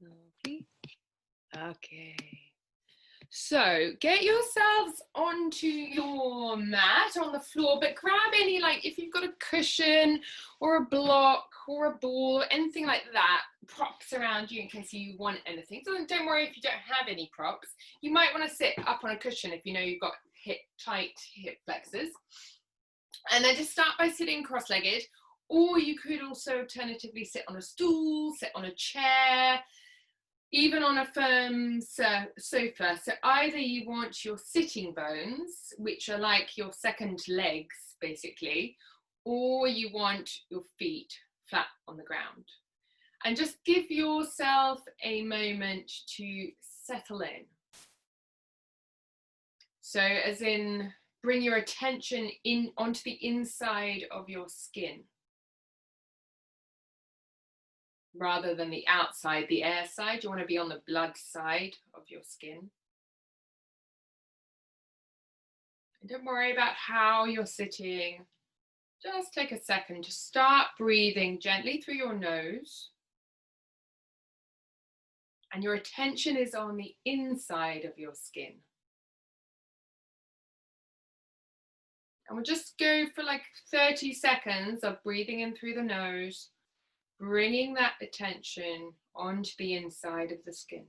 Lovely. Okay. So get yourselves onto your mat on the floor, but grab any, like if you've got a cushion or a block or a ball, anything like that, props around you in case you want anything. So don't worry if you don't have any props. You might want to sit up on a cushion if you know you've got tight hip flexors. And then just start by sitting cross-legged, or you could also alternatively sit on a stool, sit on a chair, even on a firm sofa. So either you want your sitting bones, which are like your second legs basically, or you want your feet flat on the ground. And just give yourself a moment to settle in. So as in, bring your attention in onto the inside of your skin, rather than the outside, the air side. You want to be on the blood side of your skin. And don't worry about how you're sitting. Just take a second to start breathing gently through your nose. And your attention is on the inside of your skin. And we'll just go for like 30 seconds of breathing in through the nose, bringing that attention onto the inside of the skin.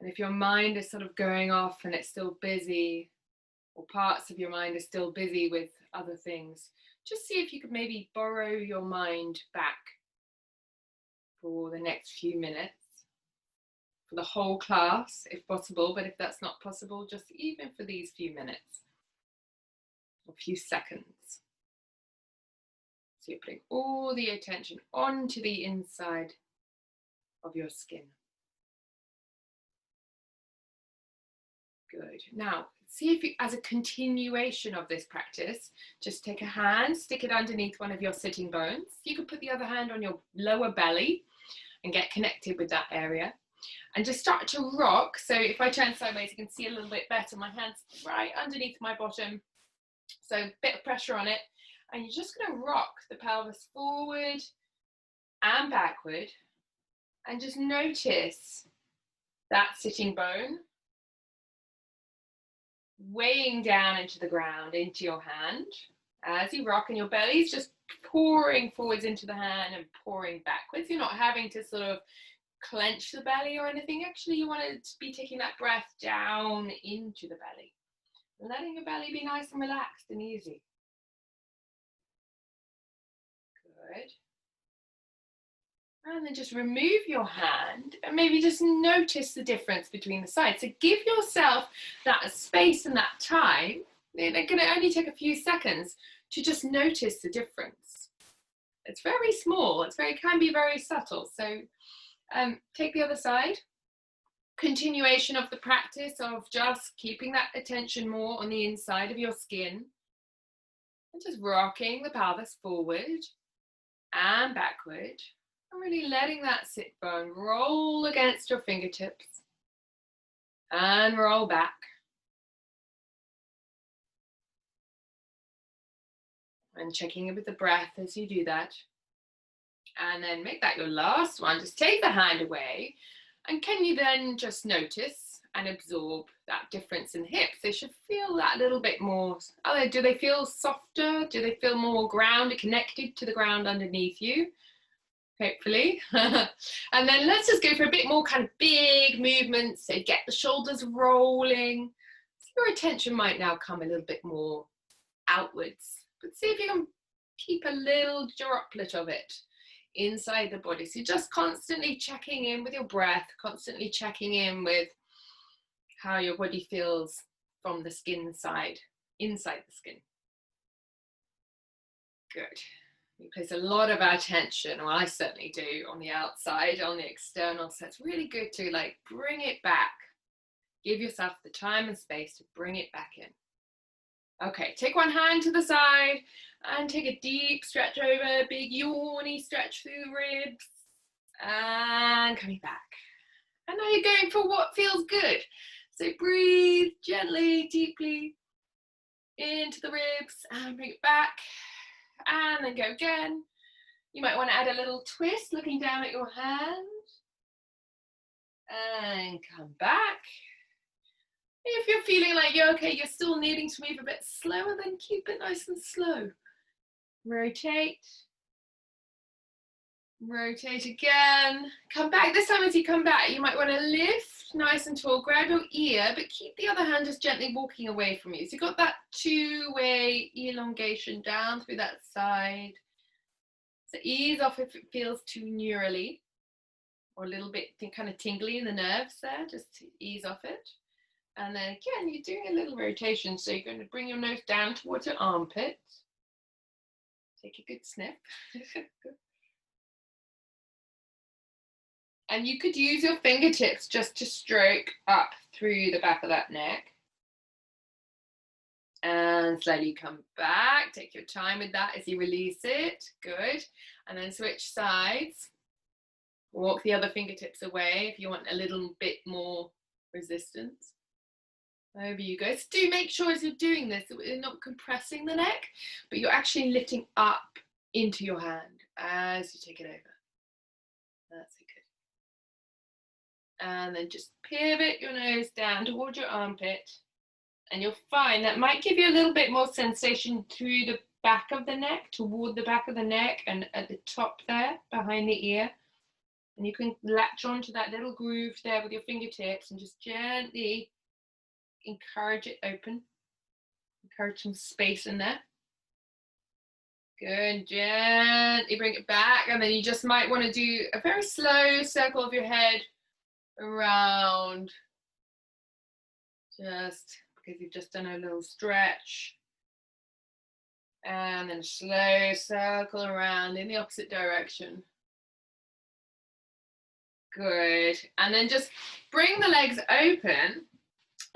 And if your mind is sort of going off and it's still busy, or parts of your mind are still busy with other things, just see if you could maybe borrow your mind back for the next few minutes, for the whole class if possible, but if that's not possible, just even for these few minutes, a few seconds. So you're putting all the attention onto the inside of your skin. Good. Now, see if you, as a continuation of this practice, just take a hand, stick it underneath one of your sitting bones. You could put the other hand on your lower belly and get connected with that area. And just start to rock. So if I turn sideways, you can see a little bit better. My hand's right underneath my bottom. So a bit of pressure on it. And you're just going to rock the pelvis forward and backward. And just notice that sitting bone weighing down into the ground, into your hand. As you rock, and your belly's just pouring forwards into the hand and pouring backwards. You're not having to sort of clench the belly or anything. Actually, you want to be taking that breath down into the belly, letting your belly be nice and relaxed and easy. Good. And then just remove your hand and maybe just notice the difference between the sides. So give yourself that space and that time. They're going to only take a few seconds to just notice the difference. It's very small. Can be very subtle. So take the other side. Continuation of the practice of just keeping that attention more on the inside of your skin. And just rocking the pelvis forward and backward. And really letting that sit bone roll against your fingertips. And roll back. And checking in with the breath as you do that. And then make that your last one. Just take the hand away. And can you then just notice and absorb that difference in the hips? They should feel that a little bit more. Do they feel softer? Do they feel more grounded, connected to the ground underneath you? Hopefully. And then let's just go for a bit more kind of big movements. So get the shoulders rolling. So your attention might now come a little bit more outwards. But see if you can keep a little droplet of it inside the body. So just constantly checking in with your breath, constantly checking in with how your body feels from the skin side, inside the skin. Good. We place a lot of our attention, well, I certainly do, on the outside, on the external. So it's really good to like bring it back. Give yourself the time and space to bring it back in. Okay, take one hand to the side and take a deep stretch over, big yawny stretch through the ribs and coming back. And now you're going for what feels good. So breathe gently, deeply into the ribs and bring it back and then go again. You might want to add a little twist, looking down at your hand. And come back. If you're feeling like you're okay, you're still needing to move a bit slower, then keep it nice and slow. Rotate. Rotate again. Come back. This time as you come back, you might want to lift nice and tall. Grab your ear, but keep the other hand just gently walking away from you. So you've got that two-way elongation down through that side. So ease off if it feels too neurally or a little bit kind of tingly in the nerves there. Just to ease off it. And then again, you're doing a little rotation. So you're going to bring your nose down towards your armpit. Take a good sniff. And you could use your fingertips just to stroke up through the back of that neck. And slowly come back. Take your time with that as you release it. Good. And then switch sides. Walk the other fingertips away if you want a little bit more resistance. Over you go. So do make sure as you're doing this that you're not compressing the neck, but you're actually lifting up into your hand as you take it over. That's it. Good. And then just pivot your nose down towards your armpit. And you'll find that might give you a little bit more sensation through the back of the neck, toward the back of the neck and at the top there, behind the ear. And you can latch onto that little groove there with your fingertips and just gently encourage it open. Encourage some space in there. Good, gently bring it back. And then you just might want to do a very slow circle of your head around. Just because you've just done a little stretch. And then slow circle around in the opposite direction. Good. And then just bring the legs open.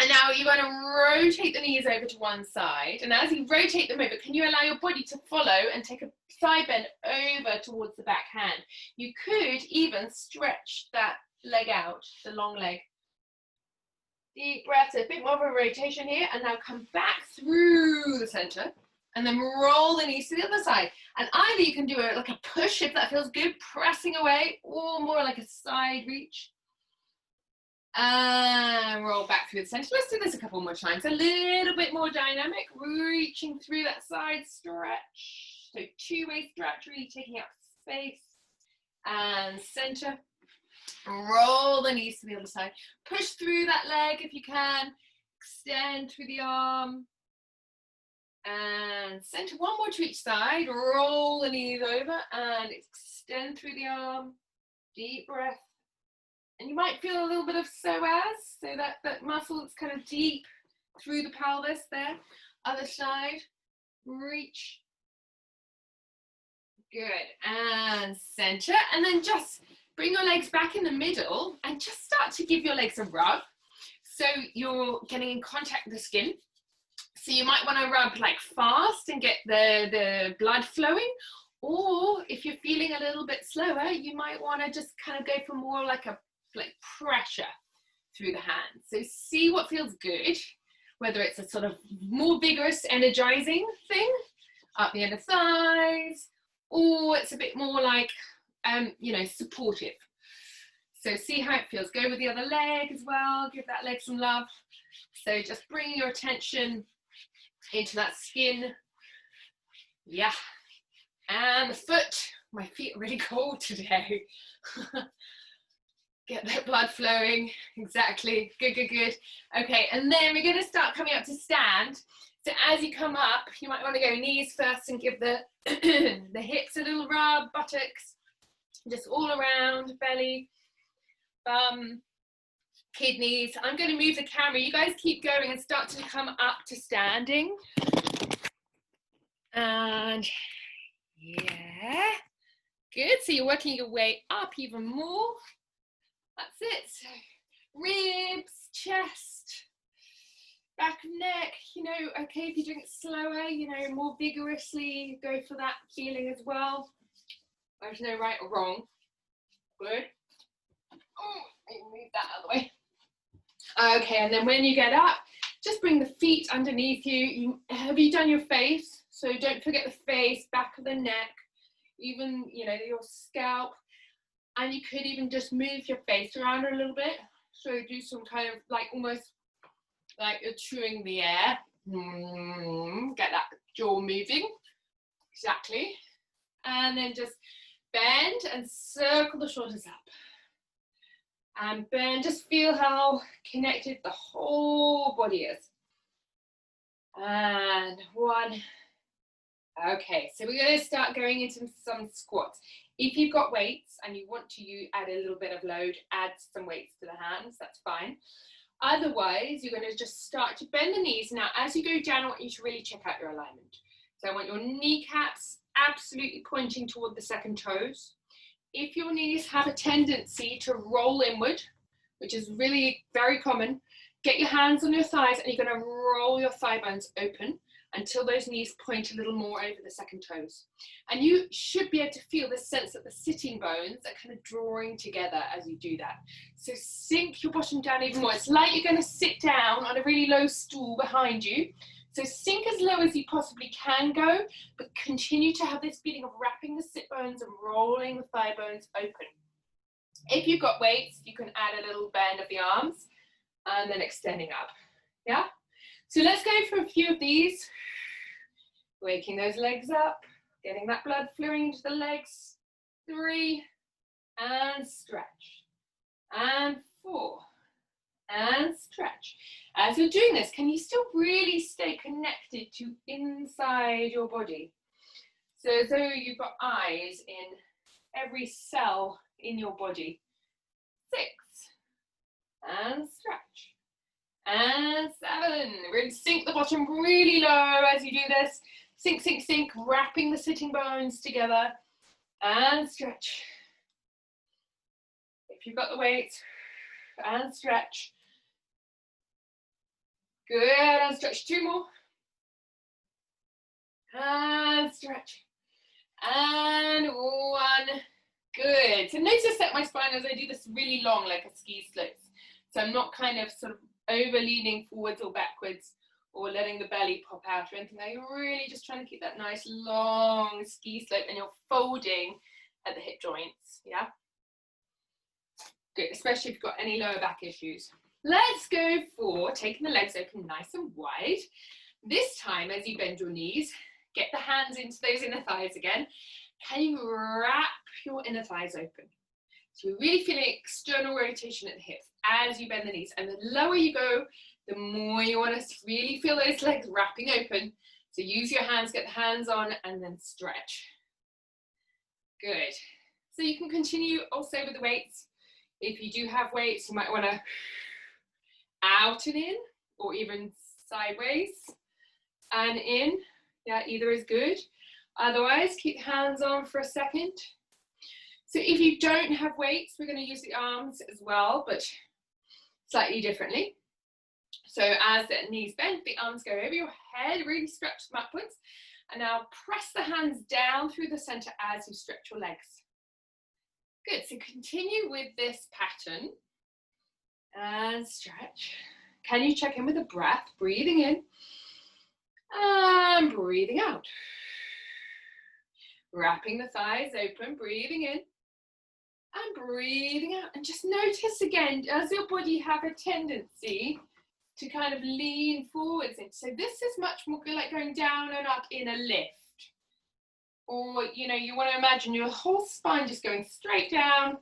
And now you want to rotate the knees over to one side. And as you rotate them over, can you allow your body to follow and take a side bend over towards the back hand? You could even stretch that leg out, the long leg. Deep breath, a bit more of a rotation here. And now come back through the center. And then roll the knees to the other side. And either you can do it like a push if that feels good, pressing away, or more like a side reach. And roll back through the center. Let's do this a couple more times. A little bit more dynamic, reaching through that side stretch. So two-way stretch, really taking up space. And center. Roll the knees to the other side. Push through that leg if you can. Extend through the arm. And center, one more to each side. Roll the knees over and extend through the arm. Deep breath. And you might feel a little bit of psoas, so that muscle that's kind of deep through the pelvis there. Other side, reach. Good, and center. And then just bring your legs back in the middle and just start to give your legs a rub. So you're getting in contact with the skin. So you might want to rub like fast and get the blood flowing. Or if you're feeling a little bit slower, you might want to just kind of go for more like pressure through the hands. So see what feels good, whether it's a sort of more vigorous, energizing thing up the inner thighs, or it's a bit more like, supportive. So see how it feels. Go with the other leg as well. Give that leg some love. So just bring your attention into that skin. Yeah. And the foot. My feet are really cold today. Get that blood flowing. Exactly. Good, good, good. Okay, and then we're going to start coming up to stand. So as you come up, you might want to go knees first and give the the hips a little rub, buttocks, just all around, belly, bum, kidneys. I'm going to move the camera. You guys keep going and start to come up to standing. And yeah, good. So you're working your way up even more. That's it. So ribs, chest, back and neck, okay, if you're doing it slower, more vigorously, go for that feeling as well. There's no right or wrong. Good. Oh, move that out of the way. Okay, and then when you get up, just bring the feet underneath you. Have you done your face? So don't forget the face, back of the neck, even, you know, your scalp. And you could even just move your face around a little bit. So do some kind of like almost like you're chewing the air. Get that jaw moving. Exactly. And then just bend and circle the shoulders up. And bend, just feel how connected the whole body is. And one. Okay, so we're going to start going into some squats. If you've got weights and you want to add a little bit of load, add some weights to the hands, that's fine. Otherwise, you're going to just start to bend the knees. Now, as you go down, I want you to really check out your alignment. So I want your kneecaps absolutely pointing toward the second toes. If your knees have a tendency to roll inward, which is really very common, get your hands on your thighs and you're going to roll your thigh bones open until those knees point a little more over the second toes. And you should be able to feel this sense that the sitting bones are kind of drawing together as you do that. So sink your bottom down even more. It's like you're going to sit down on a really low stool behind you. So sink as low as you possibly can go, but continue to have this feeling of wrapping the sit bones and rolling the thigh bones open. If you've got weights, you can add a little bend of the arms and then extending up. Yeah? So let's go for a few of these. Waking those legs up, getting that blood flowing into the legs. 3, and stretch. And 4, and stretch. As you're doing this, can you still really stay connected to inside your body? So as though you've got eyes in every cell in your body. 6, and stretch. And 7. Really sink the bottom really low as you do this. Sink, sink, sink, wrapping the sitting bones together. And stretch. If you've got the weights, and stretch. Good, and stretch. 2 more. And stretch. And 1. Good. So notice that my spine as I do this really long like a ski slopes. So I'm not kind of sort of over leaning forwards or backwards or letting the belly pop out or anything. You're really just trying to keep that nice long ski slope and you're folding at the hip joints. Yeah. Good, especially if you've got any lower back issues. Let's go for taking the legs open nice and wide. This time, as you bend your knees, get the hands into those inner thighs again. Can you wrap your inner thighs open? So we're really feeling external rotation at the hips as you bend the knees. And the lower you go, the more you want to really feel those legs wrapping open. So use your hands, get the hands on, and then stretch. Good. So you can continue also with the weights. If you do have weights, you might want to out and in, or even sideways and in. Yeah, either is good. Otherwise, keep hands on for a second. So if you don't have weights, we're going to use the arms as well, but slightly differently. So as the knees bend, the arms go over your head, really stretch them upwards. And now press the hands down through the center as you stretch your legs. Good, so continue with this pattern and stretch. Can you check in with the breath? Breathing in and breathing out. Wrapping the thighs open, breathing in and breathing out. And just notice again, does your body have a tendency to kind of lean forwards? So this is much more like going down and up in a lift. Or, you know, you want to imagine your whole spine just going straight down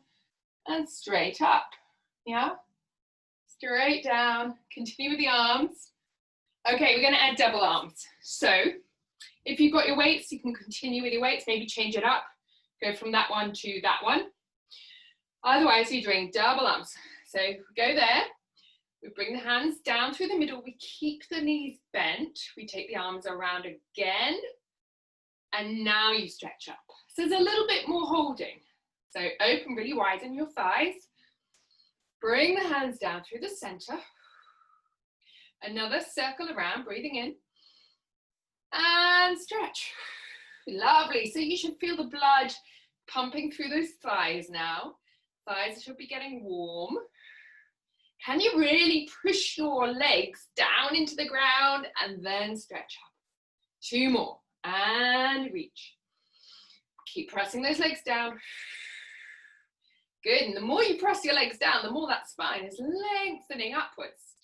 and straight up. Yeah? Straight down. Continue with the arms. Okay, we're going to add double arms. So if you've got your weights, you can continue with your weights, maybe change it up. Go from that one to that one. Otherwise, you're doing double arms. So go there. We bring the hands down through the middle. We keep the knees bent. We take the arms around again. And now you stretch up. So there's a little bit more holding. So open really wide in your thighs. Bring the hands down through the center. Another circle around, breathing in. And stretch. Lovely. So you should feel the blood pumping through those thighs now. Thighs should be getting warm. Can you really push your legs down into the ground and then stretch up? 2 more. and reach. Keep pressing those legs down. Good, and the more you press your legs down, the more that spine is lengthening upwards.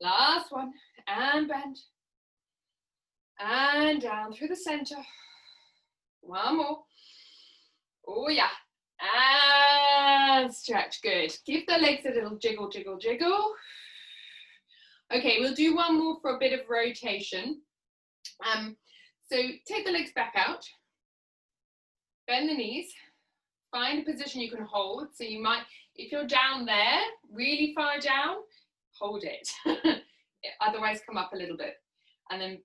Last one, and bend. And down through the center. One more. Oh yeah. And stretch, good. Give the legs a little jiggle, jiggle, jiggle. Okay, we'll do one more for a bit of rotation. So take the legs back out. Bend the knees. Find a position you can hold. So you might, if you're down there, really far down, hold it. Otherwise, come up a little bit. And then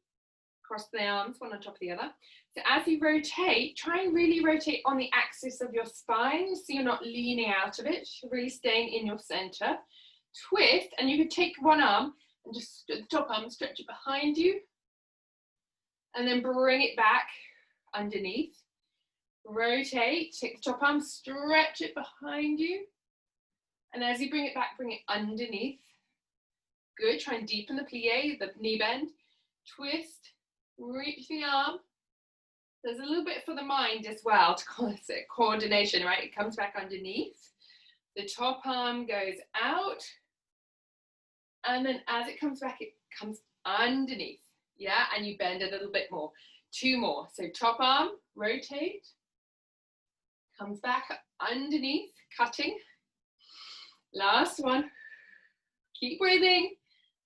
cross the arms, one on top of the other. So as you rotate, try and really rotate on the axis of your spine, so you're not leaning out of it. You're really staying in your center. Twist, and you can take one arm and just the top arm, stretch it behind you. And then bring it back underneath. Rotate, take the top arm, stretch it behind you. And as you bring it back, bring it underneath. Good, try and deepen the plie, the knee bend. Twist, reach the arm. There's a little bit for the mind as well, to call it coordination, right? It comes back underneath. The top arm goes out. And then as it comes back, it comes underneath. Yeah, and you bend a little bit more. Two more. So top arm, rotate. Comes back underneath, cutting. Last one. Keep breathing.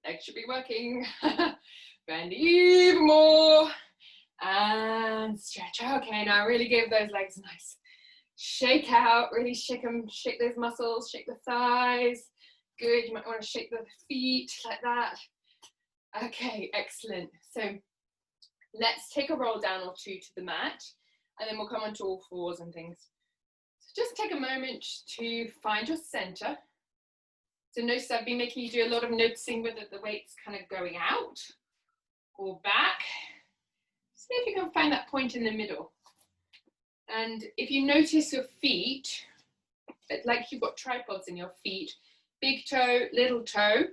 Legs should be working. Bend even more. And stretch. Okay, now really give those legs a nice shake out. Really shake them, shake those muscles, shake the thighs. Good, you might want to shake the feet like that. Okay, excellent. So let's take a roll down or two to the mat, and then we'll come onto all fours and things. So just take a moment to find your center. So notice I've been making you do a lot of noticing whether the weight's kind of going out or back. See if you can find that point in the middle. And if you notice your feet, like you've got tripods in your feet, big toe, little toe,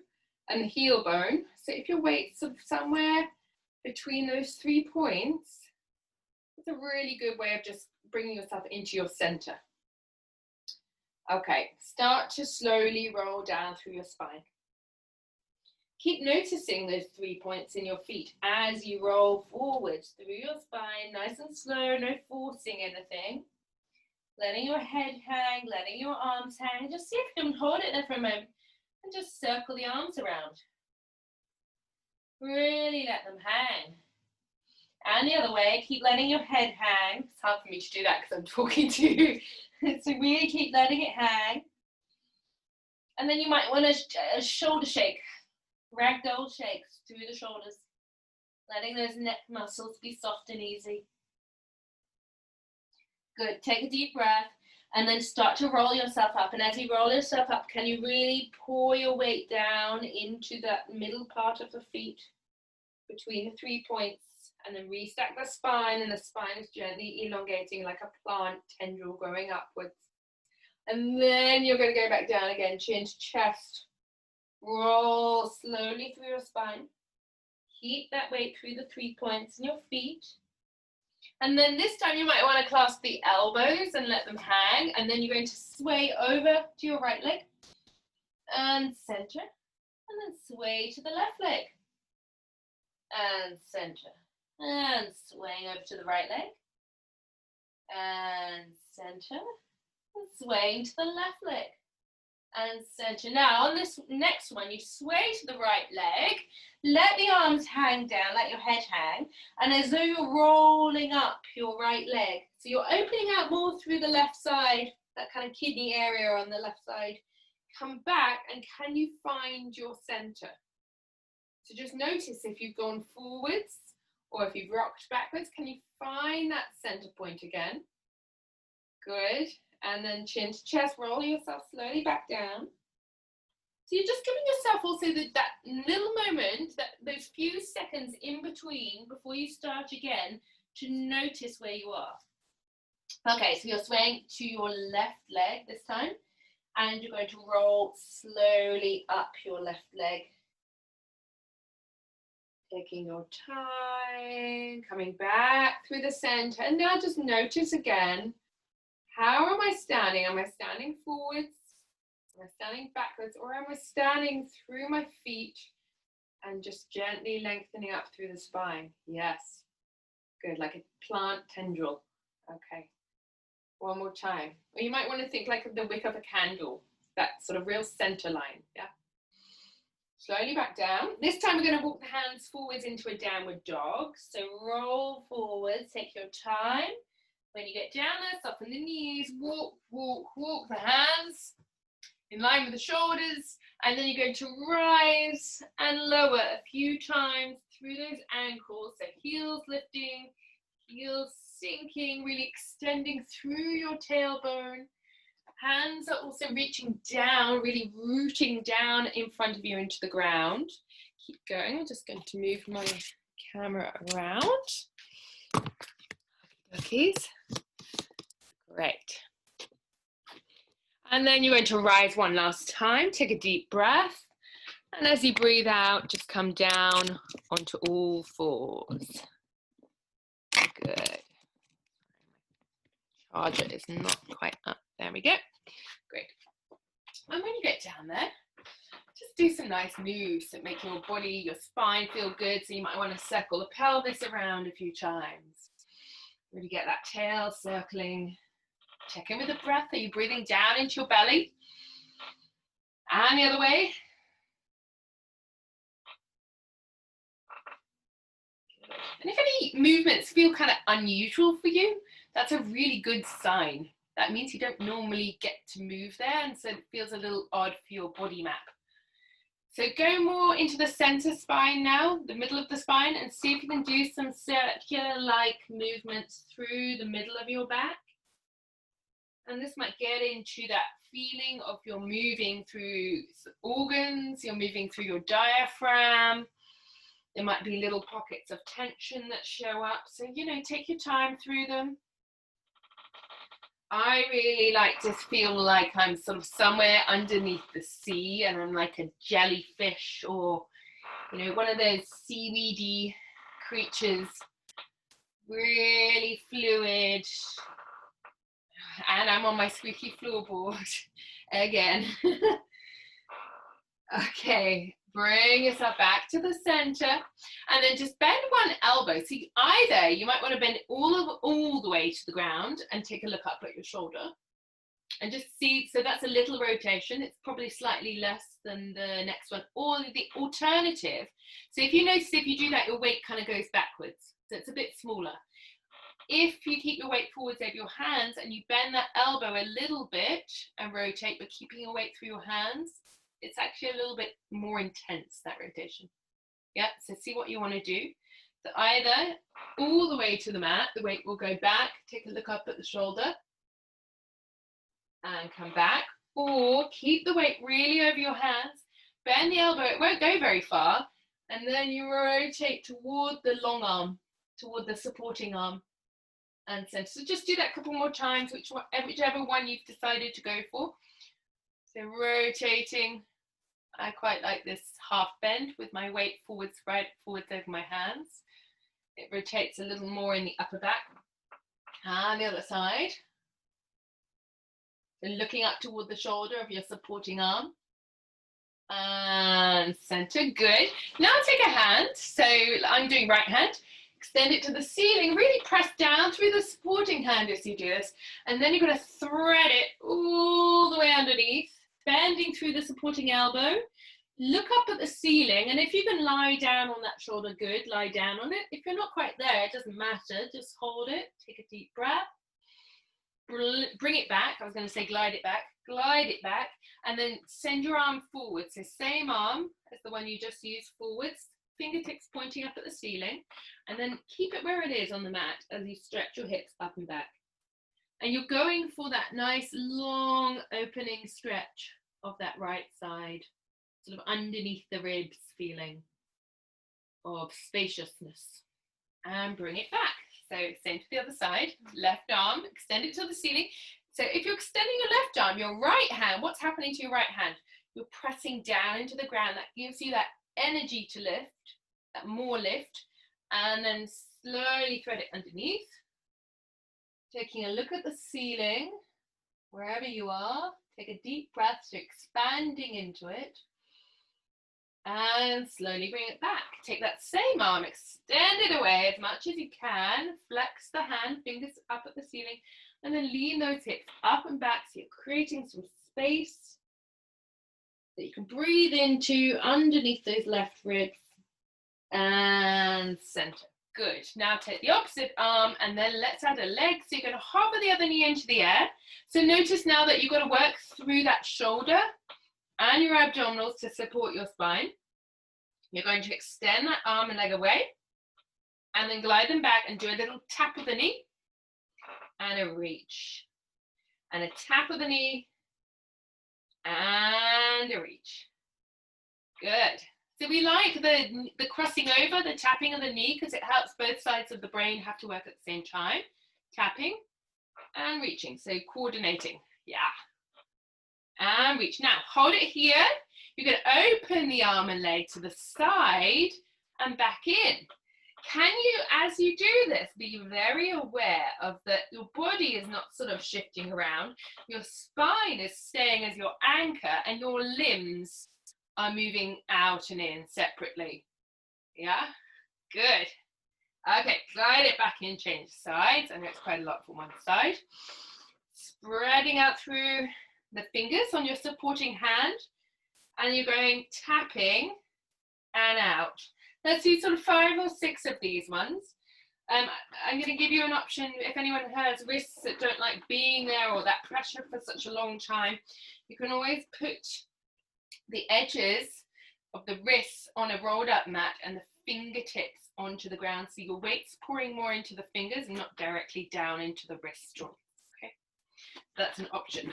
and the heel bone. So if your weight's sort of somewhere between those 3 points, it's a really good way of just bringing yourself into your center. Okay, start to slowly roll down through your spine. Keep noticing those 3 points in your feet as you roll forwards through your spine, nice and slow, no forcing anything. Letting your head hang, letting your arms hang. Just see if you can hold it there for a moment and just circle the arms around. Really let them hang. And the other way, keep letting your head hang. It's hard for me to do that because I'm talking to you. So really keep letting it hang. And then you might want a shoulder shake. Ragdoll shakes through the shoulders. Letting those neck muscles be soft and easy. Good, take a deep breath and then start to roll yourself up. And as you roll yourself up, can you really pour your weight down into that middle part of the feet between the 3 points, and then restack the spine, and the spine is gently elongating like a plant tendril growing upwards. And then you're going to go back down again, chin to chest. Roll slowly through your spine. Keep that weight through the 3 points in your feet. And then this time you might want to clasp the elbows and let them hang. And then you're going to sway over to your right leg and center. And then sway to the left leg and center. And swaying over to the right leg and center. And swaying to the left leg and center. Now on this next one, you sway to the right leg, let the arms hang down, let your head hang, and as though you're rolling up your right leg. So you're opening out more through the left side, that kind of kidney area on the left side. Come back, and can you find your center? So just notice if you've gone forwards or if you've rocked backwards, can you find that center point again? Good. And then chin to chest, roll yourself slowly back down. So you're just giving yourself also that little moment, those few seconds in between before you start again, to notice where you are. Okay, so you're swaying to your left leg this time, and you're going to roll slowly up your left leg. Taking your time, coming back through the center. And now just notice again, how am I standing? Am I standing forwards? Am I standing backwards? Or am I standing through my feet and just gently lengthening up through the spine? Yes. Good, like a plant tendril. Okay. One more time. Or you might want to think like of the wick of a candle, that sort of real center line. Yeah. Slowly back down. This time we're going to walk the hands forwards into a downward dog. So roll forwards, take your time. When you get down there, soften the knees, walk, walk, walk the hands in line with the shoulders. And then you're going to rise and lower a few times through those ankles. So heels lifting, heels sinking, really extending through your tailbone. Hands are also reaching down, really rooting down in front of you into the ground. Keep going. I'm just going to move my camera around. Okay. Great. And then you're going to rise one last time. Take a deep breath. And as you breathe out, just come down onto all fours. Good. Charger is not quite up. There we go. Great. And when you get down there, just do some nice moves that make your body, your spine feel good. So you might want to circle the pelvis around a few times. Really get that tail circling. Check in with the breath. Are you breathing down into your belly? And the other way. And if any movements feel kind of unusual for you, that's a really good sign. That means you don't normally get to move there, and so it feels a little odd for your body map. So go more into the center spine now, the middle of the spine, and see if you can do some circular-like movements through the middle of your back. And this might get into that feeling of you're moving through organs, you're moving through your diaphragm. There might be little pockets of tension that show up. So, take your time through them. I really like to feel like I'm sort of somewhere underneath the sea and I'm like a jellyfish or, one of those seaweedy creatures, really fluid. And I'm on my squeaky floorboard again. Okay, bring yourself back to the center and then just bend one elbow. So either you might want to bend all the way to the ground and take a look up at your shoulder and just see. So that's a little rotation. It's probably slightly less than the next one, or the alternative. So if you notice, if you do that, your weight kind of goes backwards. So it's a bit smaller. If you keep your weight forwards over your hands and you bend that elbow a little bit and rotate, but keeping your weight through your hands, it's actually a little bit more intense, that rotation. Yeah, so see what you want to do. So either all the way to the mat, the weight will go back, take a look up at the shoulder and come back, or keep the weight really over your hands, bend the elbow, it won't go very far, and then you rotate toward the long arm, toward the supporting arm. And so just do that a couple more times, whichever one you've decided to go for. So rotating, I quite like this half bend with my weight forwards over my hands. It rotates a little more in the upper back. And the other side. So looking up toward the shoulder of your supporting arm. And center, good. Now take a hand, so I'm doing right hand. Extend it to the ceiling, really press down through the supporting hand as you do this. And then you're going to thread it all the way underneath, bending through the supporting elbow. Look up at the ceiling, and if you can lie down on that shoulder, good, lie down on it. If you're not quite there, it doesn't matter, just hold it, take a deep breath. Bring it back, I was going to say glide it back, and then send your arm forward. So same arm as the one you just used, forwards, fingertips pointing up at the ceiling, and then keep it where it is on the mat as you stretch your hips up and back. And you're going for that nice long opening stretch of that right side, sort of underneath the ribs feeling of spaciousness. And bring it back. So same to the other side, left arm, extend it to the ceiling. So if you're extending your left arm, your right hand, what's happening to your right hand? You're pressing down into the ground. That gives you that energy to lift. that more lift, and then slowly thread it underneath. Taking a look at the ceiling, wherever you are. Take a deep breath, so expanding into it. And slowly bring it back. Take that same arm, extend it away as much as you can. Flex the hand, fingers up at the ceiling, and then lean those hips up and back, so you're creating some space that you can breathe into underneath those left ribs. And center. Good. Now take the opposite arm, and then let's add a leg. So you're going to hover the other knee into the air. So notice now that you've got to work through that shoulder and your abdominals to support your spine. You're going to extend that arm and leg away, and then glide them back and do a little tap of the knee, and a reach, and a tap of the knee, and a reach. Good. So we like the crossing over, the tapping of the knee, because it helps both sides of the brain have to work at the same time. Tapping and reaching, so coordinating. Yeah. And reach. Now hold it here. You're going to open the arm and leg to the side and back in. Can you, as you do this, be very aware of that your body is not sort of shifting around. Your spine is staying as your anchor, and your limbs are moving out and in separately. Yeah, good. Okay, glide it back in, change sides. I know it's quite a lot from one side. Spreading out through the fingers on your supporting hand, and you're going tapping and out. Let's do sort of 5 or 6 of these ones. I'm going to give you an option if anyone has wrists that don't like being there or that pressure for such a long time. You can always put the edges of the wrists on a rolled up mat and the fingertips onto the ground, so your weight's pouring more into the fingers and not directly down into the wrist joint. Okay, that's an option.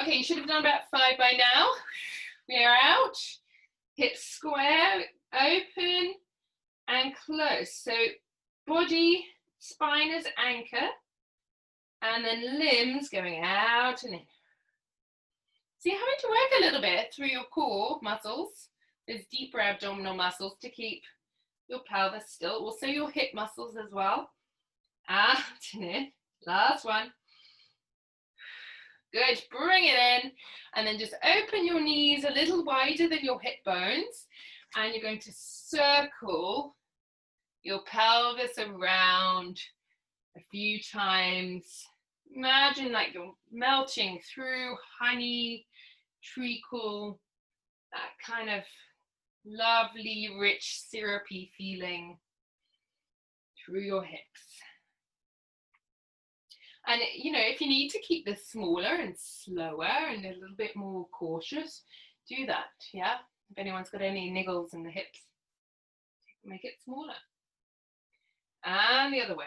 Okay, you should have done about 5 by now. We are out. Hips square, open and close. So body, spine as anchor, and then limbs going out and in. So you're having to work a little bit through your core muscles, those deeper abdominal muscles, to keep your pelvis still. Also your hip muscles as well. Out and in. Last one. Good. Bring it in. And then just open your knees a little wider than your hip bones. And you're going to circle your pelvis around a few times. Imagine like you're melting through honey, treacle, that kind of lovely, rich, syrupy feeling through your hips. And, you know, if you need to keep this smaller and slower and a little bit more cautious, do that, yeah? If anyone's got any niggles in the hips, make it smaller. And the other way.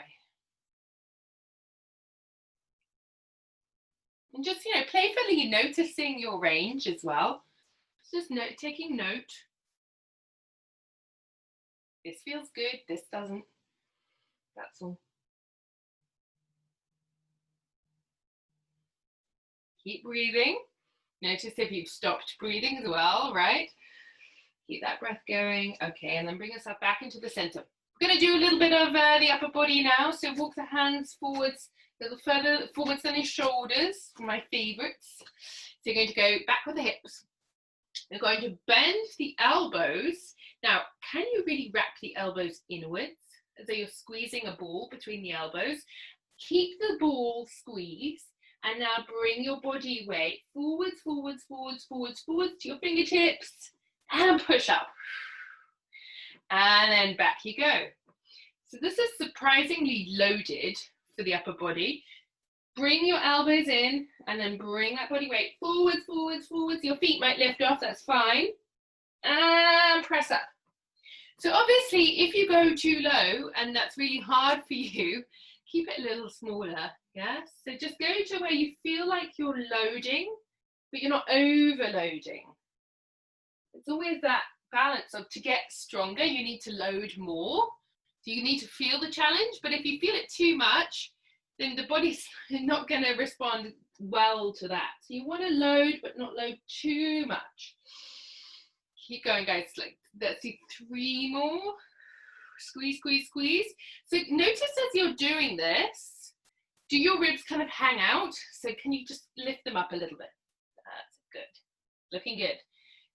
And just, you know, playfully noticing your range as well. Just taking note. This feels good, this doesn't. That's all. Keep breathing. Notice if you've stopped breathing as well, right? Keep that breath going. Okay, and then bring yourself back into the center. We're going to do a little bit of the upper body now. So walk the hands forwards, a little further forwards than your shoulders, my favorites. So you're going to go back with the hips. You're going to bend the elbows. Now, can you really wrap the elbows inwards as though you're squeezing a ball between the elbows? Keep the ball squeezed, and now bring your body weight forwards, forwards, forwards, forwards, forwards to your fingertips, and push up. And then back you go. So this is surprisingly loaded for the upper body. Bring your elbows in, and then bring that body weight forwards, forwards, forwards. Your feet might lift off, that's fine. And press up. So obviously, if you go too low, and that's really hard for you, keep it a little smaller, yeah? So just go to where you feel like you're loading, but you're not overloading. It's always that balance of, to get stronger, you need to load more. So you need to feel the challenge, but if you feel it too much, then the body's not going to respond well to that. So you want to load, but not load too much. Keep going, guys. Like, let's do 3 more. Squeeze, squeeze, squeeze. So notice as you're doing this, do your ribs kind of hang out? So can you just lift them up a little bit? That's good. Looking good.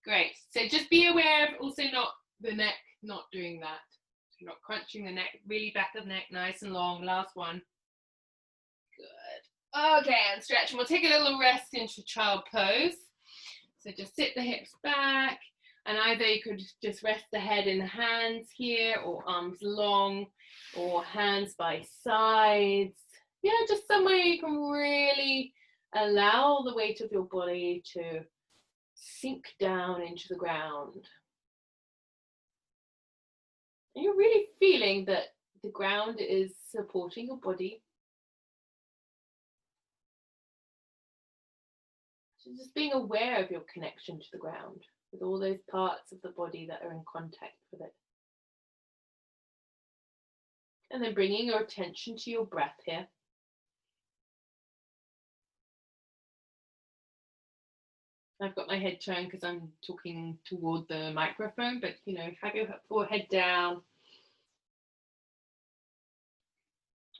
Great. So just be aware of also not the neck, not doing that. So not crunching the neck, really back of the neck, nice and long. Last one. Good. Okay, and stretch. And we'll take a little rest into child pose. So just sit the hips back, and either you could just rest the head in the hands here, or arms long, or hands by sides. Yeah, just somewhere you can really allow the weight of your body to sink down into the ground. And you're really feeling that the ground is supporting your body. So just being aware of your connection to the ground, with all those parts of the body that are in contact with it. And then bringing your attention to your breath here. I've got my head turned because I'm talking toward the microphone, but you know, have your forehead down.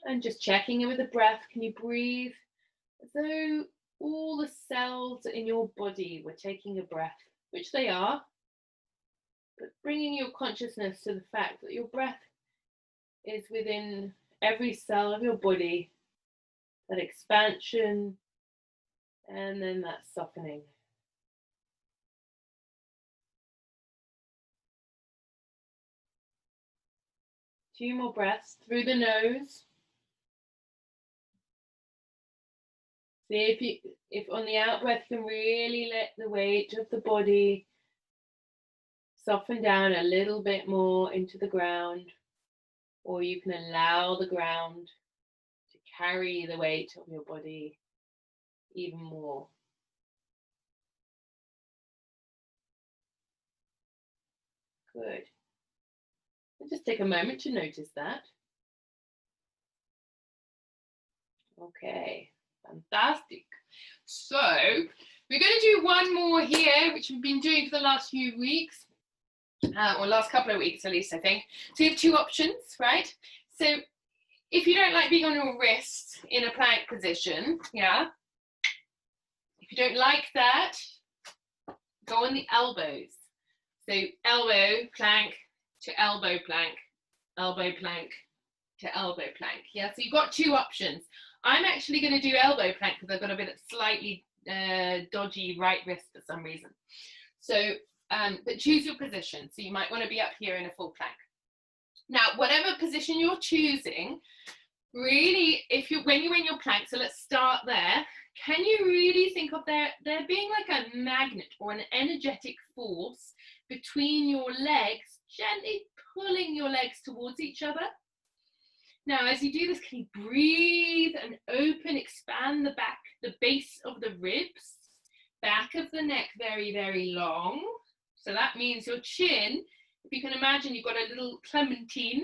And just checking in with the breath. Can you breathe as though all the cells in your body were taking a breath, which they are, but bringing your consciousness to the fact that your breath is within every cell of your body, that expansion, and then that softening. Two more breaths through the nose. See if on the out breath you can really let the weight of the body soften down a little bit more into the ground, or you can allow the ground to carry the weight of your body even more. Good. And just take a moment to notice that. Okay, fantastic. So we're going to do one more here, which we've been doing for the last few weeks, or last couple of weeks at least, I think. So you have two options, right? So if you don't like being on your wrists in a plank position, yeah, if you don't like that, go on the elbows. So elbow plank to elbow plank, elbow plank to elbow plank. Yeah, so you've got two options. I'm actually going to do elbow plank because I've got a bit of slightly dodgy right wrist for some reason. So, but choose your position. So you might want to be up here in a full plank. Now, whatever position you're choosing, really, when you're in your plank, so let's start there. Can you really think of there being like a magnet or an energetic force between your legs, gently pulling your legs towards each other? Now, as you do this, can you breathe and open, expand the back, the base of the ribs, back of the neck very, very long. So that means your chin, if you can imagine you've got a little clementine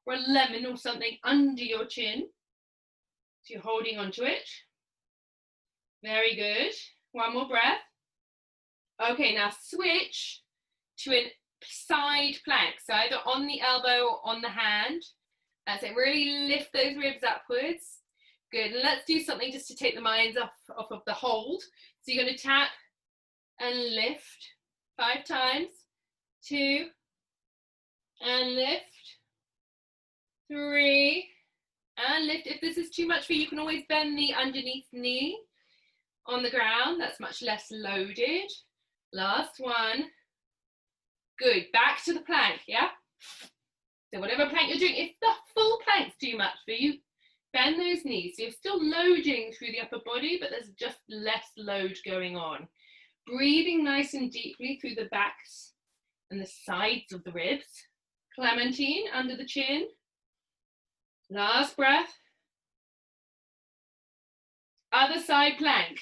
or a lemon or something under your chin. So you're holding onto it. Very good. One more breath. Okay, now switch to a side plank. So either on the elbow or on the hand. That's it, really lift those ribs upwards. Good, and let's do something just to take the minds off of the hold. So you're going to tap and lift 5 times. 2, and lift. 3, and lift. If this is too much for you, you can always bend the underneath knee on the ground. That's much less loaded. Last one. Good, back to the plank, yeah? So whatever plank you're doing, if the full plank's too much for you, bend those knees. So you're still loading through the upper body, but there's just less load going on. Breathing nice and deeply through the backs and the sides of the ribs. Clementine under the chin. Last breath. Other side plank.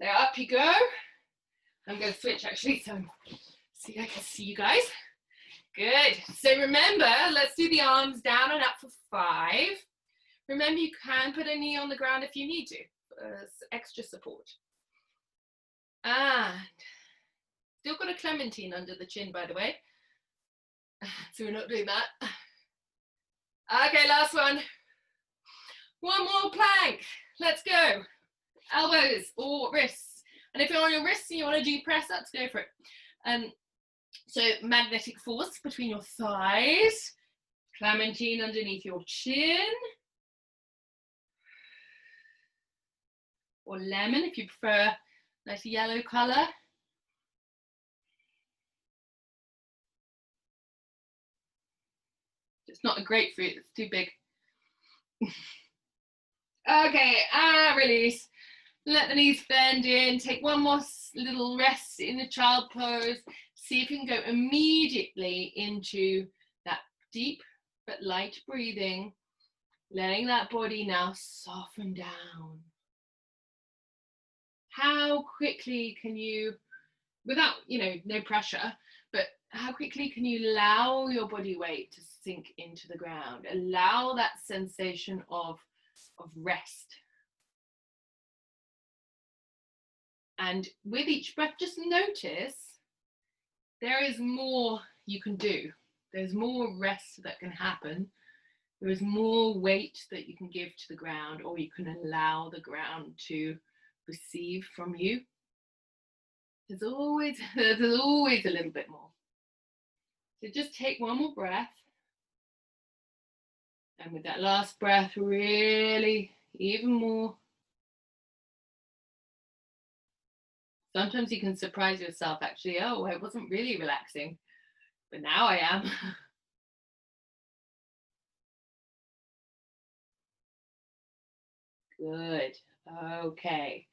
So up you go. I'm going to switch actually, so I can see you guys. Good. So remember, let's do the arms down and up for 5. Remember, you can put a knee on the ground if you need to, extra support. And still got a clementine under the chin, by the way. So we're not doing that. Okay, last one. One more plank. Let's go. Elbows or wrists. And if you're on your wrists and you want to do press ups, go for it. So magnetic force between your thighs. Clementine underneath your chin. Or lemon if you prefer nice yellow colour. It's not a grapefruit, it's too big. Okay, release. Let the knees bend in. Take one more little rest in the child pose. See if you can go immediately into that deep but light breathing, letting that body now soften down. How quickly can you, without, no pressure, but how quickly can you allow your body weight to sink into the ground? Allow that sensation of rest. And with each breath, just notice there is more you can do. There's more rest that can happen. There is more weight that you can give to the ground, or you can allow the ground to receive from you. There's always a little bit more. So just take one more breath. And with that last breath, really even more. Sometimes you can surprise yourself, actually, oh, I wasn't really relaxing, but now I am. Good. Okay.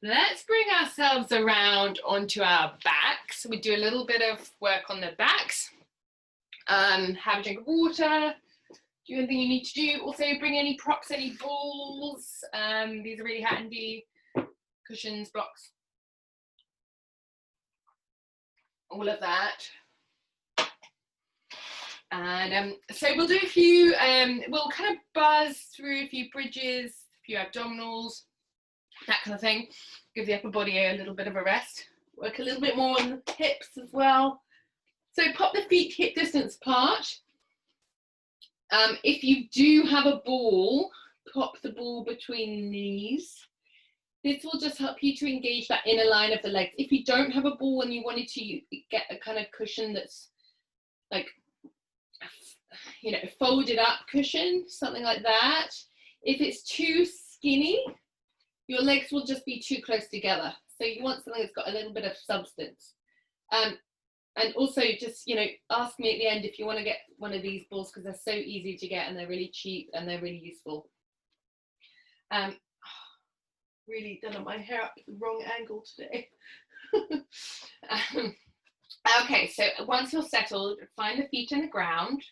Let's bring ourselves around onto our backs. We do a little bit of work on the backs. Have a drink of water. Do anything you need to do. Also bring any props, any balls. These are really handy. Cushions, blocks. All of that. And so we'll do a few, we'll kind of buzz through a few bridges, a few abdominals, that kind of thing. Give the upper body a little bit of a rest. Work a little bit more on the hips as well. So pop the feet hip distance apart. If you do have a ball, pop the ball between the knees. This will just help you to engage that inner line of the legs. If you don't have a ball and you wanted to get a kind of cushion that's like, folded up cushion, something like that. If it's too skinny, your legs will just be too close together. So you want something that's got a little bit of substance. And also just, ask me at the end if you want to get one of these balls, because they're so easy to get and they're really cheap and they're really useful. Really done my hair up at the wrong angle today. Okay, so once you're settled, find the feet in the ground.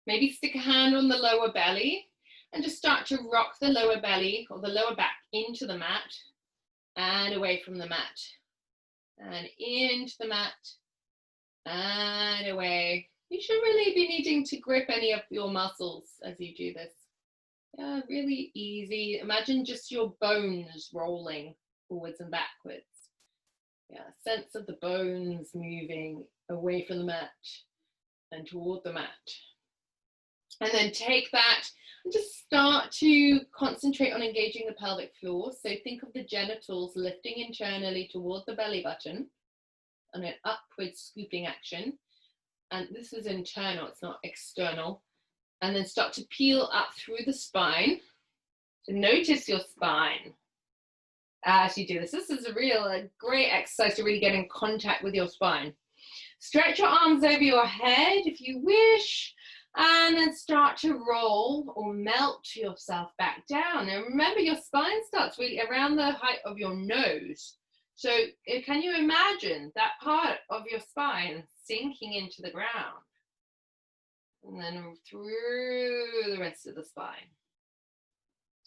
Maybe stick a hand on the lower belly and just start to rock the lower belly or the lower back into the mat and away from the mat. And into the mat and away. You should really be needing to grip any of your muscles as you do this. Yeah, really easy. Imagine just your bones rolling forwards and backwards. Yeah, sense of the bones moving away from the mat and toward the mat. And then take that and just start to concentrate on engaging the pelvic floor. So think of the genitals lifting internally toward the belly button and an upward scooping action. And this is internal, it's not external. And then start to peel up through the spine. So notice your spine as you do this. This is a great exercise to really get in contact with your spine. Stretch your arms over your head if you wish, and then start to roll or melt yourself back down. And remember, your spine starts really around the height of your nose. So can you imagine that part of your spine sinking into the ground? And then through the rest of the spine.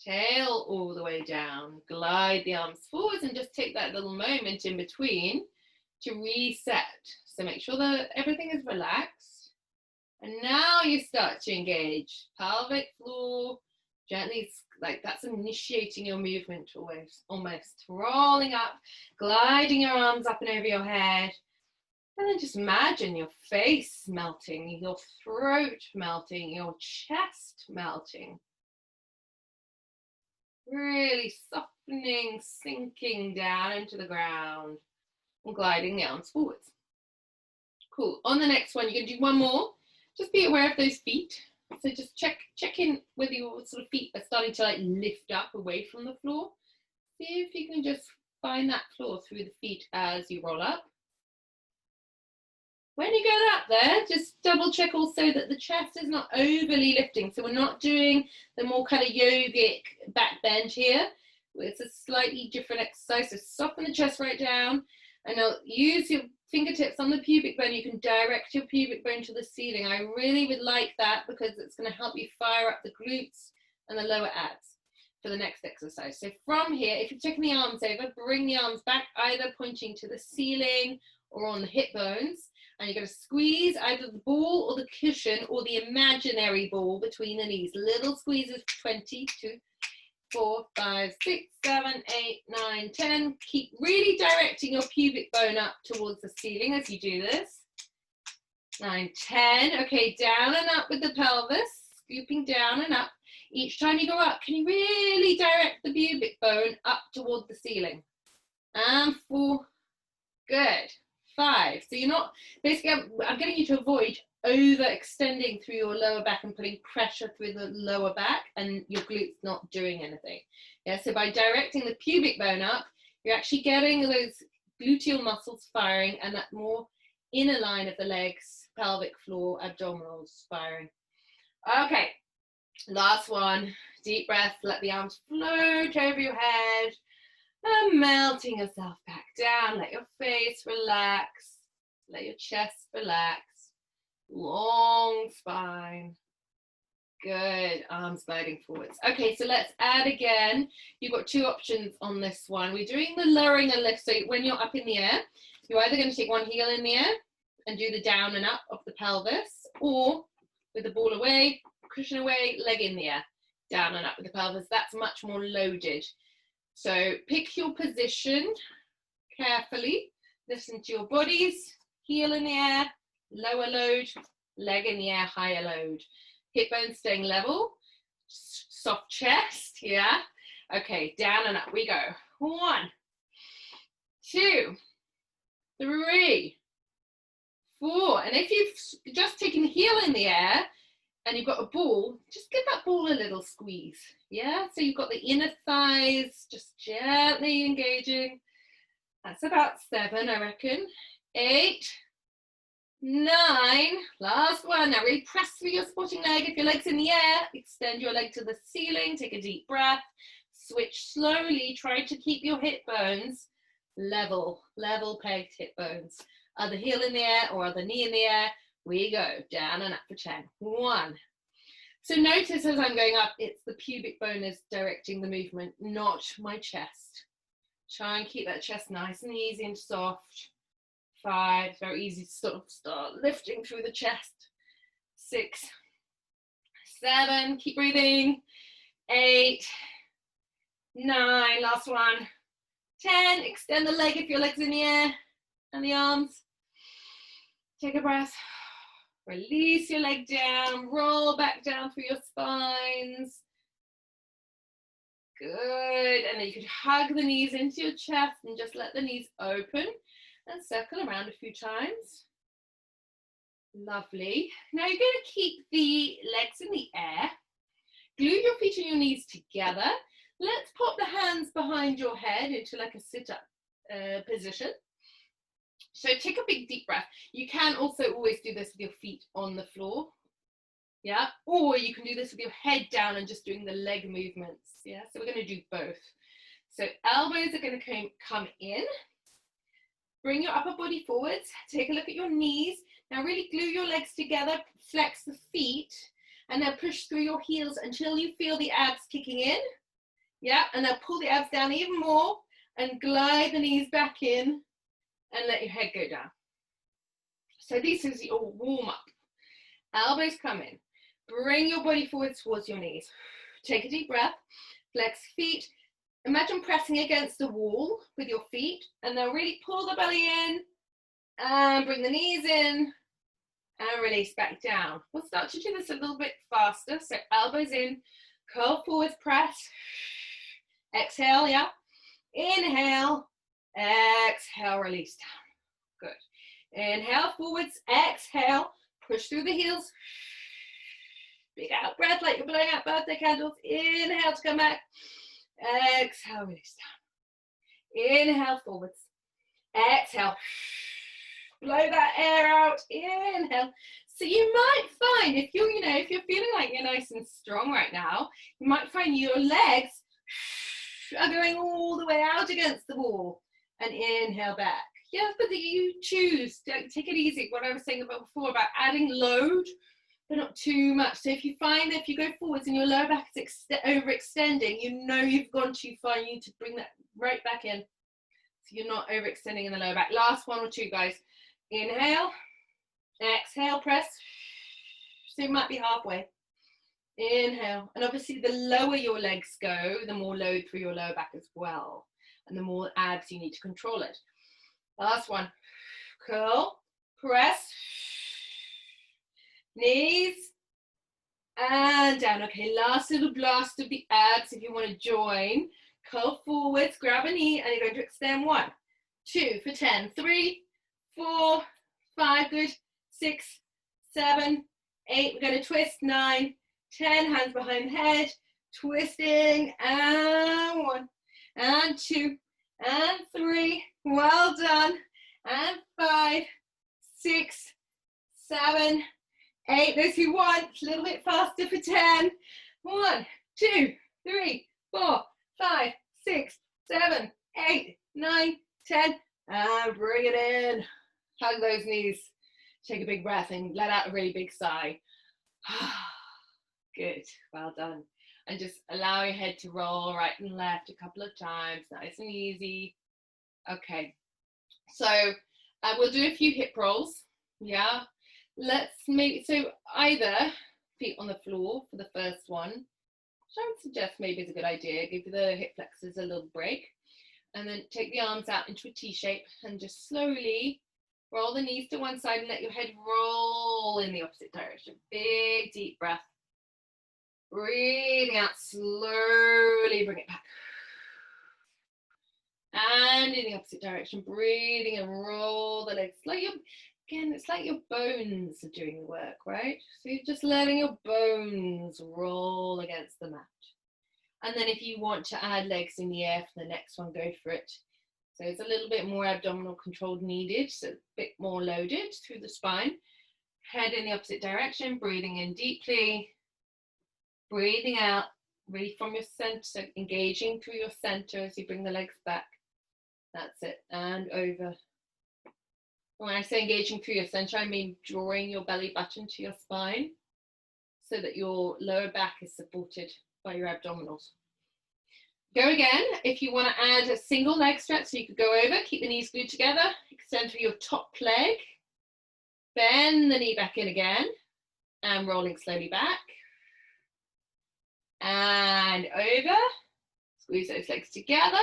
Tail all the way down. Glide the arms forwards and just take that little moment in between to reset. So make sure that everything is relaxed. And now you start to engage. Pelvic floor, gently, like that's initiating your movement almost rolling up, gliding your arms up and over your head. And then just imagine your face melting, your throat melting, your chest melting. Really softening, sinking down into the ground and gliding the arms forwards. Cool. On the next one, you're going to do one more. Just be aware of those feet. So just check in whether your sort of feet are starting to like lift up away from the floor. See if you can just find that floor through the feet as you roll up. When you get up there, just double check also that the chest is not overly lifting. So we're not doing the more kind of yogic back bend here. It's a slightly different exercise. So soften the chest right down, and now use your fingertips on the pubic bone. You can direct your pubic bone to the ceiling. I really would like that because it's going to help you fire up the glutes and the lower abs for the next exercise. So from here, if you're taking the arms over, bring the arms back, either pointing to the ceiling or on the hip bones. And you're going to squeeze either the ball or the cushion or the imaginary ball between the knees. Little squeezes, 20, 2, 4, 5, 6, 7, 8, 9, 10. Keep really directing your pubic bone up towards the ceiling as you do this. 9, 10. Okay, down and up with the pelvis, scooping down and up. Each time you go up, can you really direct the pubic bone up toward the ceiling? And 4. Good. 5. So you're not, basically I'm getting you to avoid overextending through your lower back and putting pressure through the lower back and your glutes not doing anything. Yeah, so by directing the pubic bone up, you're actually getting those gluteal muscles firing and that more inner line of the legs, pelvic floor, abdominals firing. Okay, last one. Deep breath, let the arms float over your head. And melting yourself back down. Let your face relax. Let your chest relax. Long spine. Good. Arms sliding forwards. Okay, so let's add again. You've got 2 options on this one. We're doing the lowering and lift. So when you're up in the air, you're either going to take one heel in the air and do the down and up of the pelvis, or with the ball away, cushion away, leg in the air, down and up with the pelvis. That's much more loaded. So pick your position carefully, listen to your bodies, heel in the air, lower load, leg in the air, higher load. Hip bones staying level, soft chest, yeah? Okay, down and up we go. 1, 2, 3, 4. And if you've just taken the heel in the air, and you've got a ball, just give that ball a little squeeze. Yeah, so you've got the inner thighs just gently engaging. That's about 7, I reckon. 8, 9, last one. Now really press through your squatting leg. If your leg's in the air, extend your leg to the ceiling, take a deep breath, switch slowly, try to keep your hip bones level pegged hip bones. Other heel in the air or other knee in the air. We go down and up for 10. 1. So notice as I'm going up, it's the pubic bone is directing the movement, not my chest. Try and keep that chest nice and easy and soft. 5, very easy to sort of start lifting through the chest. 6, 7, keep breathing. 8, 9, last one. 10, extend the leg if your leg's in the air and the arms. Take a breath. Release your leg down, roll back down through your spines. Good. And then you could hug the knees into your chest and just let the knees open and circle around a few times. Lovely. Now you're going to keep the legs in the air. Glue your feet and your knees together. Let's pop the hands behind your head into like a sit-up position. So take a big deep breath. You can also always do this with your feet on the floor. Yeah, or you can do this with your head down and just doing the leg movements. Yeah, so we're going to do both. So elbows are going to come in. Bring your upper body forwards. Take a look at your knees. Now really glue your legs together. Flex the feet. And now push through your heels until you feel the abs kicking in. Yeah, and now pull the abs down even more and glide the knees back in. And let your head go down. So this is your warm up. Elbows come in. Bring your body forward towards your knees. Take a deep breath. Flex feet. Imagine pressing against the wall with your feet. And now really pull the belly in. And bring the knees in and release back down. We'll start to do this a little bit faster. So elbows in, curl forwards, press. Exhale, yeah. Inhale, exhale, release down. Good. Inhale, forwards, exhale, push through the heels. Big out breath like you're blowing out birthday candles. Inhale to come back. Exhale, release down. Inhale, forwards. Exhale. Blow that air out. Inhale. So you might find if you're, if you're feeling like you're nice and strong right now, you might find your legs are going all the way out against the wall. And inhale back. Yeah, but you choose. Don't take it easy. What I was saying about before about adding load, but not too much. So if you find that if you go forwards and your lower back is overextending, you know you've gone too far. You need to bring that right back in. So you're not overextending in the lower back. Last one or two, guys. Inhale, exhale, press. So you might be halfway. Inhale. And obviously the lower your legs go, the more load through your lower back as well. And the more abs you need to control it. Last one. Curl, press, knees, and down. Okay, last little blast of the abs if you want to join. Curl forwards, grab a knee, and you're going to extend 1, 2 for 10, 3, 4, 5, good, 6, 7, 8, we're going to twist, 9, 10, hands behind the head, twisting, and 1, and 2, and 3, well done, and 5, 6, 7, 8, those who want, a little bit faster for 10, 1, 2, 3, 4, 5, 6, 7, 8, 9, 10, and bring it in. Hug those knees. Take a big breath and let out a really big sigh. Good, well done. And just allow your head to roll right and left a couple of times, nice and easy. Okay, so we'll do a few hip rolls. Yeah, let's make, so either feet on the floor for the first one, which I would suggest maybe is a good idea. Give the hip flexors a little break. And then take the arms out into a T shape and just slowly roll the knees to one side and let your head roll in the opposite direction. Big deep breath. Breathing out, slowly bring it back. And in the opposite direction, breathing and roll the legs. Like again, it's like your bones are doing the work, right? So you're just letting your bones roll against the mat. And then if you want to add legs in the air for the next one, go for it. So it's a little bit more abdominal control needed, so a bit more loaded through the spine. Head in the opposite direction, breathing in deeply, breathing out, really from your center, engaging through your center as you bring the legs back. That's it, and over. When I say engaging through your center, I mean drawing your belly button to your spine so that your lower back is supported by your abdominals. Go again. If you want to add a single leg stretch, so you could go over, keep the knees glued together, extend through your top leg, bend the knee back in again, and rolling slowly back, and over, squeeze those legs together,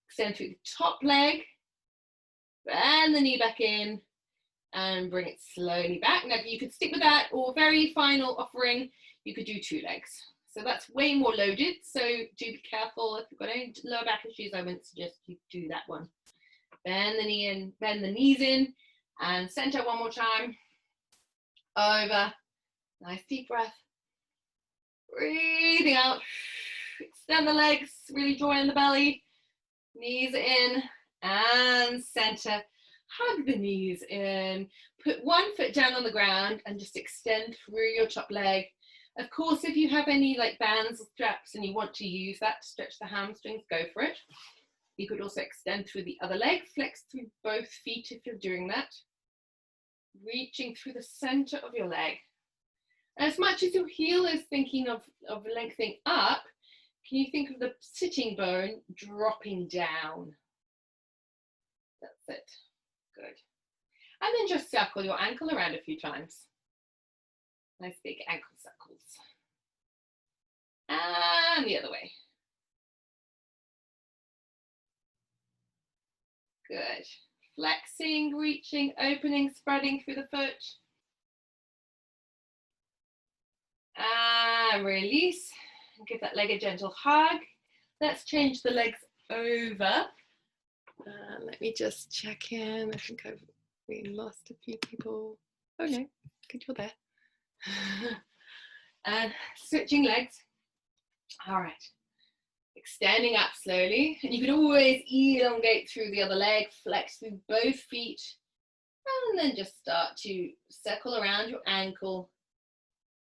extend through the top leg, bend the knee back in, and bring it slowly back. Now you could stick with that, or very final offering, you could do 2 legs. So that's way more loaded, so do be careful. If you've got any lower back issues, I wouldn't suggest you do that one. Bend the knee in, bend the knees in, and center one more time. Over, nice deep breath. Breathing out, extend the legs, really draw in the belly. Knees in, and center. Hug the knees in. Put one foot down on the ground, and just extend through your top leg. Of course, if you have any like bands or straps and you want to use that to stretch the hamstrings, go for it. You could also extend through the other leg, flex through both feet if you're doing that. Reaching through the center of your leg. As much as your heel is thinking of lengthening up, can you think of the sitting bone dropping down? That's it. Good. And then just circle your ankle around a few times. Nice big ankle circles. And the other way. Good. flexing, reaching, opening, spreading through the foot. And release. Give that leg a gentle hug. Let's change the legs over. Let me just check in. I think I've really lost a few people. Oh no, good, you're there. And switching legs. All right. Extending up slowly. And you can always elongate through the other leg, flex through both feet. And then just start to circle around your ankle,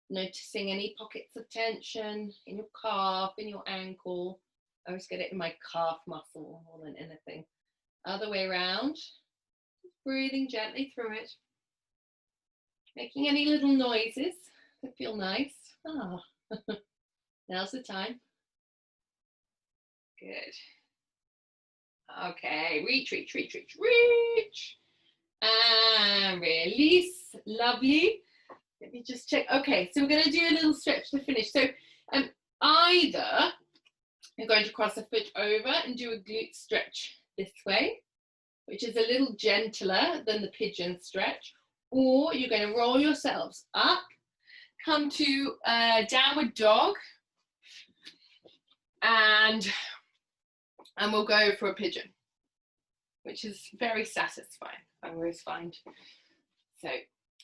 noticing any pockets of tension in your calf, in your ankle. I always get it in my calf muscle more than anything. Other way around, breathing gently through it, making any little noises that feel nice. Ah. Now's the time. Good. Okay, reach, reach, reach, reach, reach. And release. Lovely. Let me just check. Okay, so we're going to do a little stretch to finish. So either you're going to cross the foot over and do a glute stretch this way, which is a little gentler than the pigeon stretch, or you're going to roll yourselves up, come to downward dog, and we'll go for a pigeon, which is very satisfying, I always find. So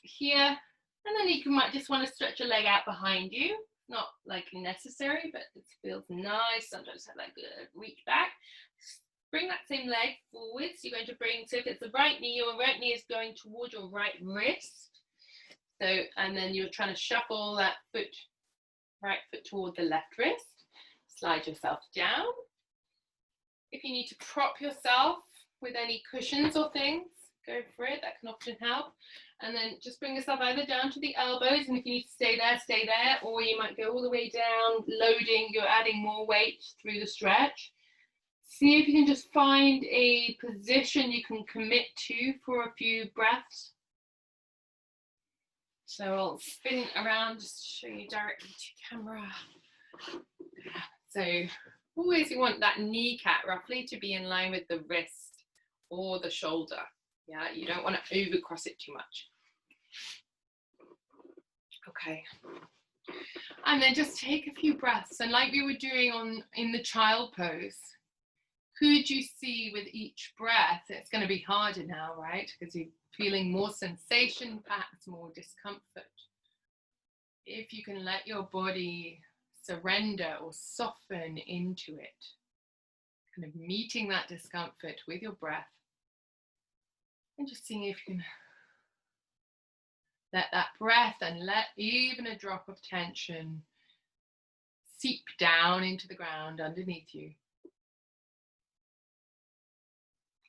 here, and then you might just want to stretch your leg out behind you. Not like necessary, but it feels nice. Sometimes have that good reach back. Bring that same leg forward. So you're going to bring, so if it's the right knee, your right knee is going toward your right wrist. So, and then you're trying to shuffle that foot, right foot toward the left wrist. Slide yourself down. If you need to prop yourself with any cushions or things, go for it. That can often help. And then just bring yourself either down to the elbows, and if you need to stay there, or you might go all the way down, loading, you're adding more weight through the stretch. See if you can just find a position you can commit to for a few breaths. So I'll spin around just to show you directly to camera. So always you want that kneecap roughly to be in line with the wrist or the shoulder. Yeah, you don't want to overcross it too much. Okay. And then just take a few breaths. And like we were doing in the child pose, could you see with each breath, it's going to be harder now, right? Because you're feeling more sensation, perhaps more discomfort. If you can let your body surrender or soften into it, kind of meeting that discomfort with your breath, and just seeing if you can let that breath and let even a drop of tension seep down into the ground underneath you.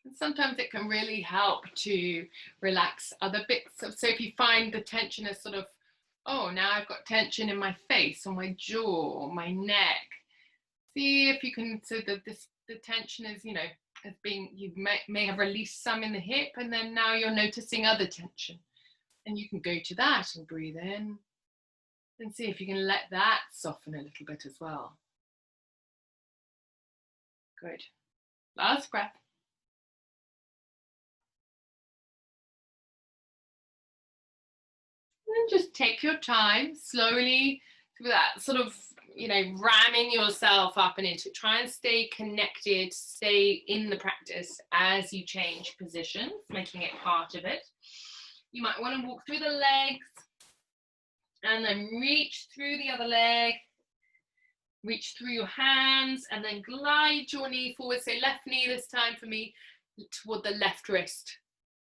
And sometimes it can really help to relax other bits of, so if you find the tension is sort of, oh, now I've got tension in my face or my jaw or my neck, see if you can, so that the tension is, you know, as being, you may have released some in the hip, and then now you're noticing other tension, and you can go to that and breathe in and see if you can let that soften a little bit as well. Good. Last breath. And just take your time, slowly, through that sort of, you know, ramming yourself up and into it. Try and stay connected, stay in the practice as you change positions, making it part of it. You might want to walk through the legs and then reach through the other leg, reach through your hands, and then glide your knee forward. So left knee this time for me toward the left wrist.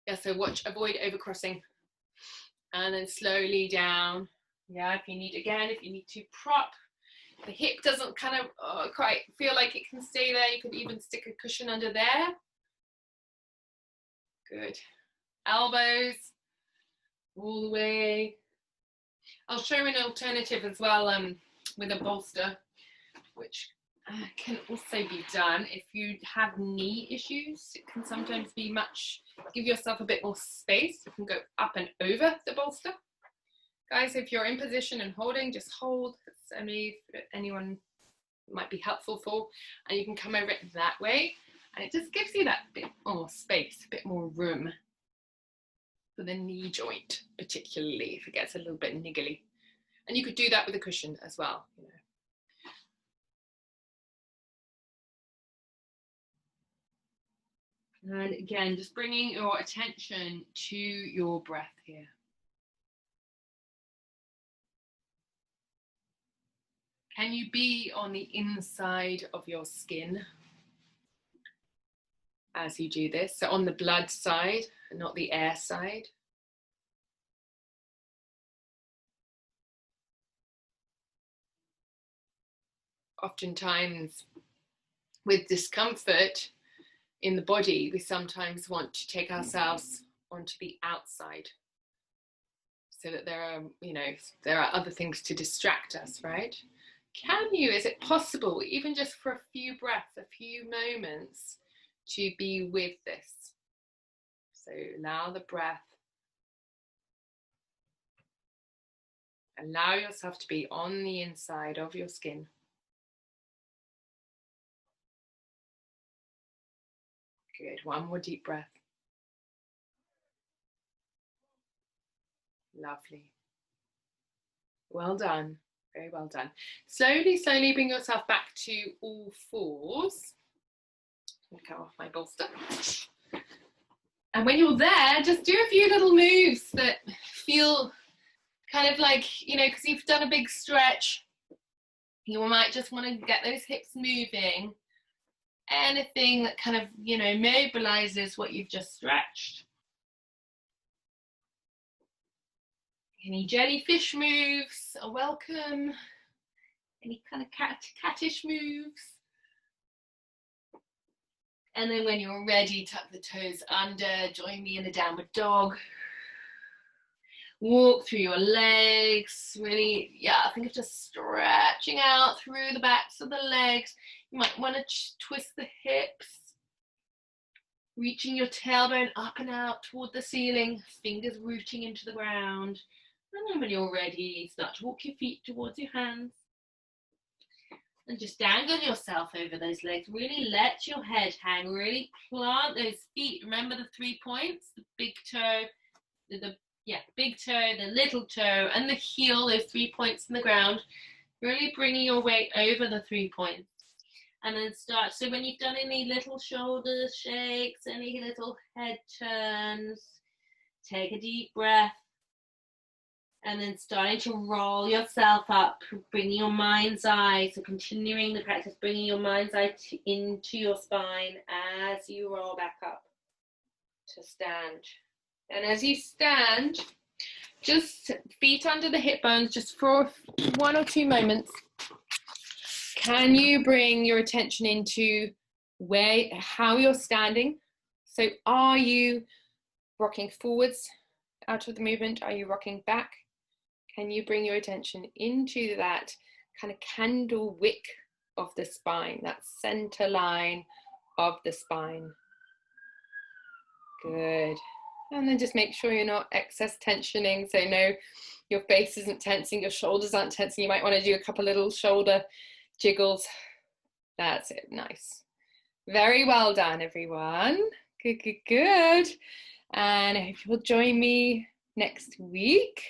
Yeah, so watch, avoid overcrossing. And then slowly down. Yeah, if you need to prop, the hip doesn't kind of quite feel like it can stay there, you could even stick a cushion under there. Good. Elbows all the way. I'll show you an alternative as well with a bolster, which can also be done if you have knee issues. It can sometimes be give yourself a bit more space. You can go up and over the bolster. Guys, if you're in position and holding, just hold. That's only anyone might be helpful for. And you can come over it that way. And it just gives you that bit more space, a bit more room for the knee joint, particularly if it gets a little bit niggly. And you could do that with a cushion as well, you know. And again, just bringing your attention to your breath here. Can you be on the inside of your skin as you do this? So on the blood side, not the air side. Oftentimes, with discomfort in the body, we sometimes want to take ourselves onto the outside so that there are, you know, there are other things to distract us, right? Can you, is it possible, even just for a few breaths, a few moments, to be with this? So allow the breath. Allow yourself to be on the inside of your skin. Good. One more deep breath. Lovely. Well done. Very well done. Slowly, slowly bring yourself back to all fours. I'm going to come off my bolster. And when you're there, just do a few little moves that feel kind of like, you know, because you've done a big stretch, you might just want to get those hips moving. Anything that kind of, you know, mobilizes what you've just stretched. Any jellyfish moves are welcome. Any kind of cattish moves. And then when you're ready, tuck the toes under, join me in the downward dog. Walk through your legs, really, yeah, think of just stretching out through the backs of the legs. You might want to twist the hips, reaching your tailbone up and out toward the ceiling, fingers rooting into the ground. And then when you're ready, start to walk your feet towards your hands. And just dangle yourself over those legs. Really let your head hang. Really plant those feet. Remember the 3 points? The big toe, big toe, the little toe, and the heel, those 3 points in the ground. Really bringing your weight over the 3 points. And then start. So when you've done any little shoulder shakes, any little head turns, take a deep breath. And then starting to roll yourself up, bringing your mind's eye, so continuing the practice, bringing your mind's eye into your spine as you roll back up to stand. And as you stand, just feet under the hip bones, just for 1 or 2 moments. Can you bring your attention into how you're standing? So are you rocking forwards out of the movement? Are you rocking back? Can you bring your attention into that kind of candle wick of the spine, that center line of the spine? Good. And then just make sure you're not excess tensioning. So no, your face isn't tensing, your shoulders aren't tensing. You might want to do a couple little shoulder jiggles. That's it. Nice. Very well done, everyone. Good, good, good. And I hope you'll join me next week.